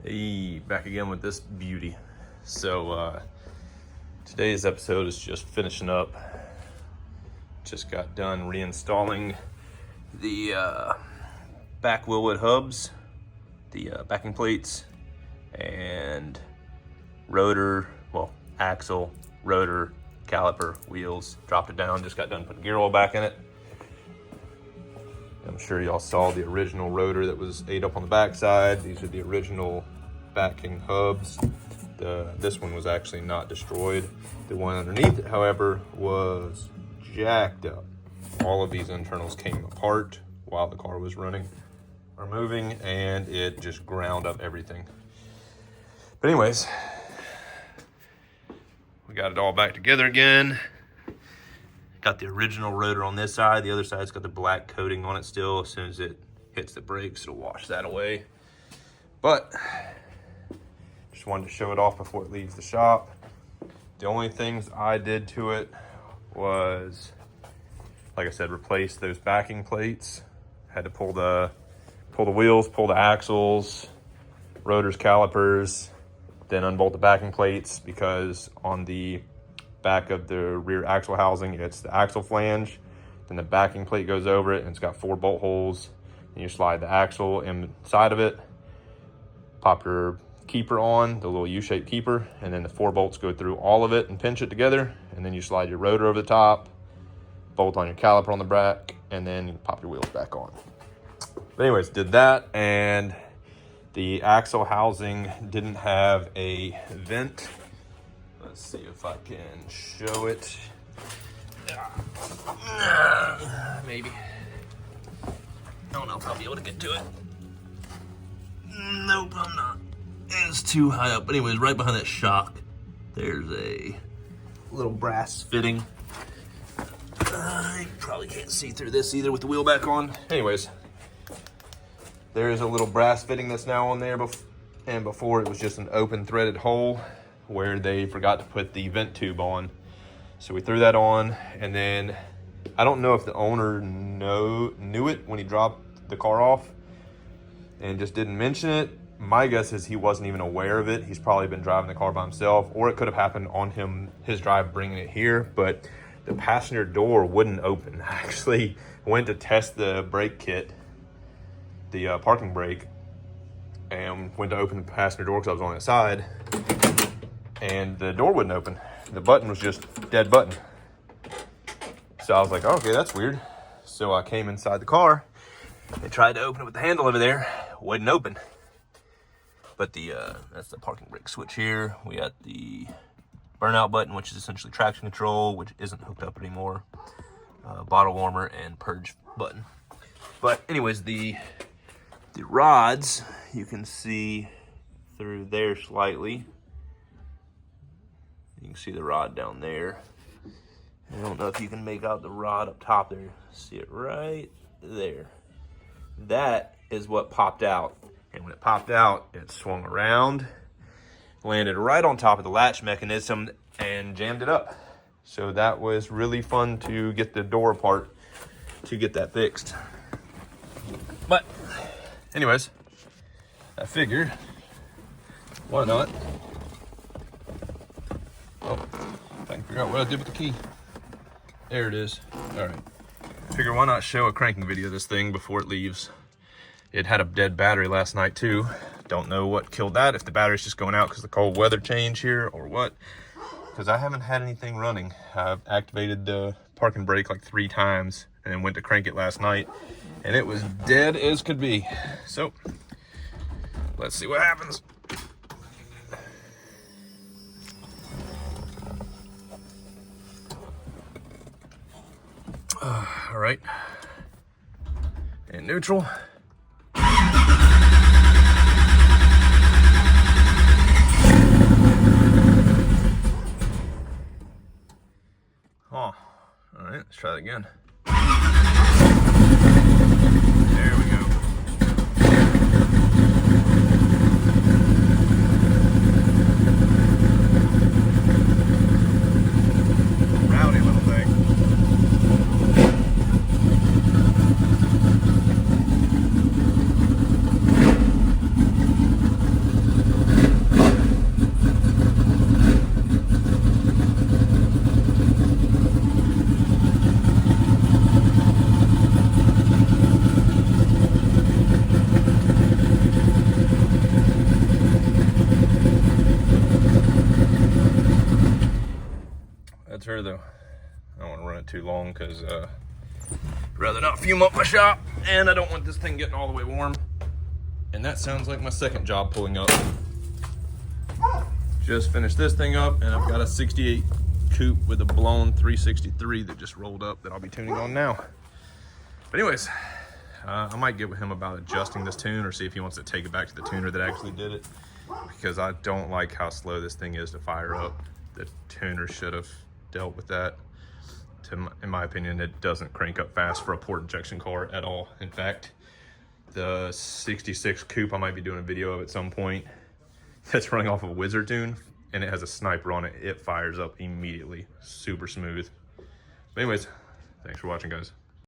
Hey, back again with this beauty. So today's episode is just finishing up. Just got done reinstalling the back Wilwood hubs, the backing plates, and rotor, axle, rotor, caliper, wheels. Dropped it down, just got done putting gear oil back in it. I'm sure y'all saw the original rotor that was ate up on the backside. These are the original backing hubs. This one was actually not destroyed. The one underneath it, however, was jacked up. All of these internals came apart while the car was running or moving, and it just ground up everything. But anyways, we got it all back together again. Got the original rotor on this side. The other side's got the black coating on it still. As soon as it hits the brakes, it'll wash that away. But just wanted to show it off before it leaves the shop. The only things I did to it was, like I said, replace those backing plates. Had to pull the wheels, pull the axles, rotors, calipers, then unbolt the backing plates, because on the back of the rear axle housing, it's the axle flange, then the backing plate goes over it, and it's got 4 bolt holes. And you slide the axle inside of it, pop your keeper on, the little U-shaped keeper, and then the 4 bolts go through all of it and pinch it together, and then you slide your rotor over the top, bolt on your caliper on the back, and then you pop your wheels back on. But anyways, did that, and the axle housing didn't have a vent. Let's see if I can show it. Maybe. I don't know if I'll be able to get to it. Nope, I'm not. It's too high up. But anyways, right behind that shock, there's a little brass fitting. I probably can't see through this either with the wheel back on. Anyways, there is a little brass fitting that's now on there, and before it was just an open threaded hole where they forgot to put the vent tube on. So we threw that on, and then I don't know if the owner knew it when he dropped the car off and just didn't mention it. My guess is he wasn't even aware of it. He's probably been driving the car by himself, or it could have happened on his drive bringing it here, but the passenger door wouldn't open. I actually went to test the brake kit, the parking brake, and went to open the passenger door because I was on that side, and the door wouldn't open. The button was just dead button. So I was like, oh, okay, that's weird. So I came inside the car and tried to open it with the handle over there. Wouldn't open. But that's the parking brake switch here. We got the burnout button, which is essentially traction control, which isn't hooked up anymore. Bottle warmer and purge button. But anyways, the rods, you can see through there slightly. You can see the rod down there. I don't know if you can make out the rod up top there. See it right there. That is what popped out. And when it popped out, it swung around, landed right on top of the latch mechanism, and jammed it up. So that was really fun to get the door apart to get that fixed. But anyways, I figured, why not? Oh, if I can figure out what I did with the key. There it is. All right. Figure why not show a cranking video of this thing before it leaves. It had a dead battery last night too. Don't know what killed that, if the battery's just going out because of the cold weather change here or what. Because I haven't had anything running. I've activated the parking brake like 3 times and then went to crank it last night, and it was dead as could be. So let's see what happens. All right, and neutral. Oh, all right, let's try that again. There we go. Rowdy little thing. sure though. I don't want to run it too long because Rather not fume up my shop, and I don't want this thing getting all the way warm. and that sounds like my second job pulling up. Just finished this thing up, and I've got a 68 coupe with a blown 363 that just rolled up that I'll be tuning on now. But anyways, I might get with him about adjusting this tune or see if he wants to take it back to the tuner that actually did it, because I don't like how slow this thing is to fire up. The tuner should have dealt with that. In my opinion, it doesn't crank up fast for a port injection car at all. In fact, the 66 coupe, I might be doing a video of at some point, that's running off of a Wizard tune, and it has a sniper on it. It fires up immediately, super smooth. But anyways, thanks for watching, guys.